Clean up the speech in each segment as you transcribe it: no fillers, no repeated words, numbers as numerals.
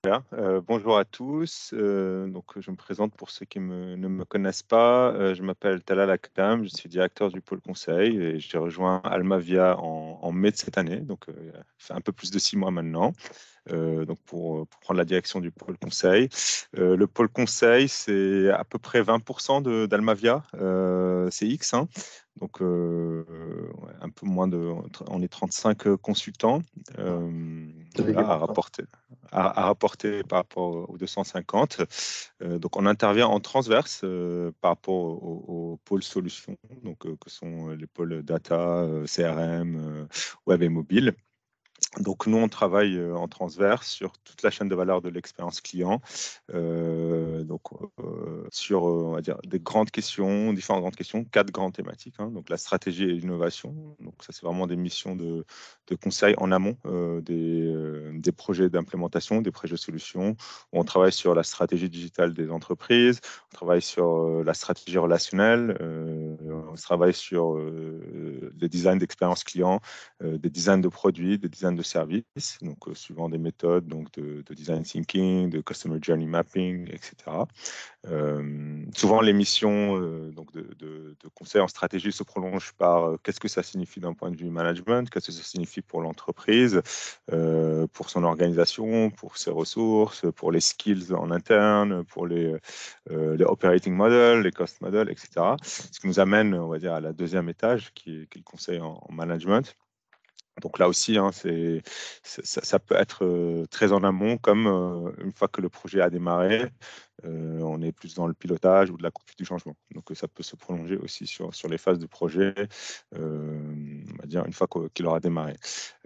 Bien, bonjour à tous. Donc, je me présente pour ceux qui ne me connaissent pas. Je m'appelle Talal Akdam, je suis directeur du pôle conseil et j'ai rejoint Almavia en mai de cette année, donc ça fait un peu plus de 6 mois maintenant. Donc pour prendre la direction du pôle conseil. Le pôle conseil, c'est à peu près 20% d'Almavia, CX, hein. Donc ouais, un peu moins on est 35 consultants, Très voilà, bien. à rapporter par rapport aux 250. Donc on intervient en transverse par rapport aux pôles solutions, donc que sont les pôles data, CRM, web et mobile. Donc nous, on travaille en transverse sur toute la chaîne de valeur de l'expérience client, donc sur, on va dire, des grandes questions, différentes grandes questions, 4 grandes thématiques, hein. Donc la stratégie et l'innovation. Donc ça, c'est vraiment des missions de conseil en amont des projets d'implémentation, des projets de solutions. On travaille sur la stratégie digitale des entreprises, on travaille sur la stratégie relationnelle, on travaille sur les designs d'expérience client, des designs de produits, des designs de services, donc suivant des méthodes donc de design thinking, de customer journey mapping, etc. Souvent, les missions donc de conseil en stratégie se prolongent par qu'est-ce que ça signifie d'un point de vue management, qu'est-ce que ça signifie pour l'entreprise, pour son organisation, pour ses ressources, pour les skills en interne, pour les operating models, les cost models, etc. Ce qui nous amène, on va dire, à la deuxième étage, qui est le conseil en management. Donc là aussi, hein, ça peut être très en amont, comme une fois que le projet a démarré, on est plus dans le pilotage ou de la conduite du changement. Donc ça peut se prolonger aussi sur les phases de projet, on va dire une fois qu'il aura démarré.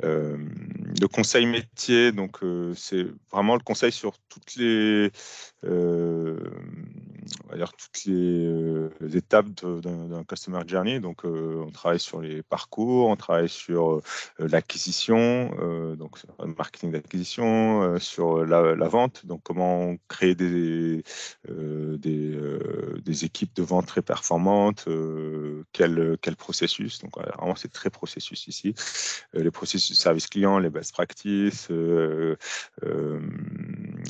Euh, le conseil métier, donc c'est vraiment le conseil sur euh, on va dire toutes les étapes d'un customer journey. Donc on travaille sur les parcours, on travaille sur l'acquisition, donc le marketing d'acquisition, sur la vente, donc comment créer des équipes de vente très performantes, quel processus. Donc vraiment, c'est très processus ici. Les processus de service client, les best practices, euh,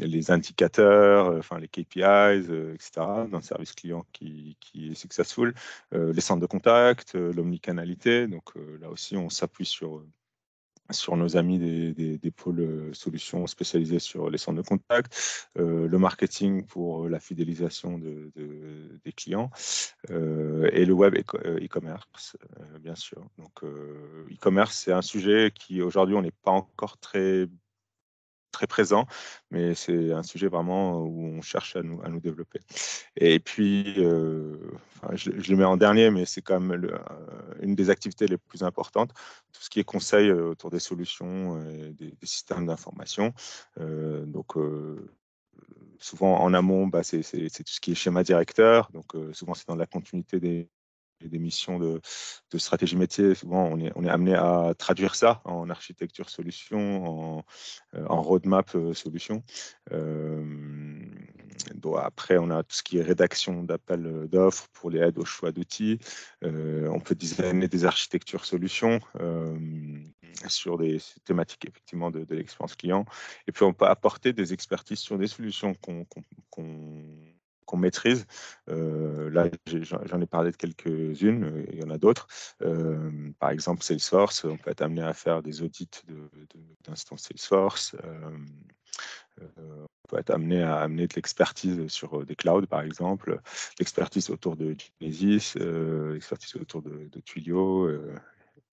les indicateurs, enfin les KPIs, etc., d'un service client qui est successful, les centres de contact, l'omnicanalité. Donc là aussi, on s'appuie sur nos amis des pôles solutions spécialisés sur les centres de contact, le marketing pour la fidélisation des clients, et le web e-commerce, bien sûr. Donc, e-commerce, c'est un sujet qui aujourd'hui, on n'est pas encore très présent, mais c'est un sujet vraiment où on cherche à nous développer. Et puis, enfin, je le mets en dernier, mais c'est quand même une des activités les plus importantes, tout ce qui est conseil autour des solutions, des systèmes d'information. Donc, souvent en amont, bah, c'est tout ce qui est schéma directeur. Donc, souvent, c'est dans la continuité des missions de stratégie métier. Souvent, on est amené à traduire ça en architecture solution, en roadmap solution. Donc après, on a tout ce qui est rédaction d'appels d'offres pour les aides au choix d'outils. On peut designer des architectures solutions sur des thématiques effectivement de l'expérience client. Et puis, on peut apporter des expertises sur des solutions qu'on maîtrise. Là, j'en ai parlé de quelques-unes, il y en a d'autres. Par exemple, Salesforce, on peut être amené à faire des audits d'instances Salesforce. On peut être amené à amener de l'expertise sur des clouds, par exemple, l'expertise autour de Genesis, l'expertise autour de Twilio,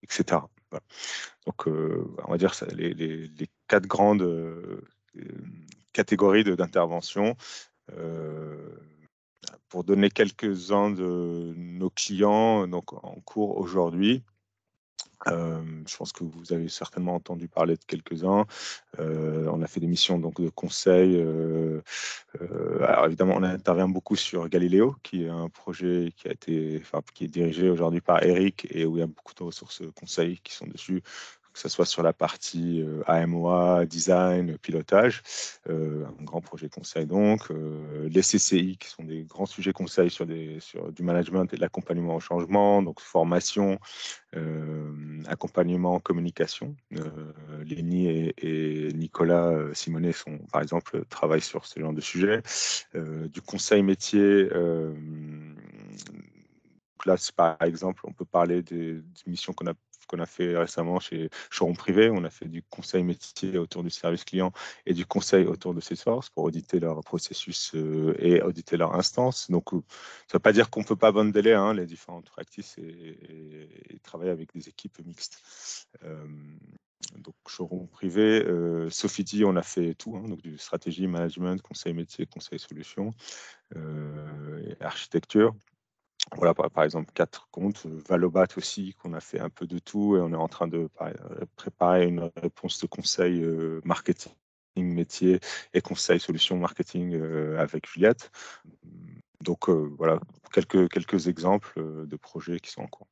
etc. Voilà. Donc, on va dire ça, les 4 grandes catégories d'intervention. Euh, pour donner quelques-uns de nos clients donc, en cours aujourd'hui, je pense que vous avez certainement entendu parler de quelques-uns. On a fait des missions donc, de conseil. Alors évidemment, on intervient beaucoup sur Galileo, qui est un projet qui est dirigé aujourd'hui par Eric et où il y a beaucoup de ressources conseils qui sont dessus, que ce soit sur la partie AMOA, design, pilotage, un grand projet conseil donc, les CCI qui sont des grands sujets conseils sur du management et de l'accompagnement au changement, donc formation, accompagnement, communication. Lénie et Nicolas Simonet par exemple, travaillent sur ce genre de sujet. Du conseil métier, là, par exemple, on peut parler des missions qu'on a fait récemment chez Choron Privé. On a fait du conseil métier autour du service client et du conseil autour de Salesforce pour auditer leur processus et auditer leur instance. Donc, ça ne veut pas dire qu'on ne peut pas bundler les différentes practices et travailler avec des équipes mixtes. Donc, Choron Privé, Sofidi, on a fait tout, donc du stratégie, management, conseil métier, conseil solution, et architecture. Voilà, par exemple, 4 comptes. Valobat aussi, qu'on a fait un peu de tout et on est en train de préparer une réponse de conseil marketing métier et conseil solution marketing avec Juliette. Donc voilà, quelques exemples de projets qui sont en cours.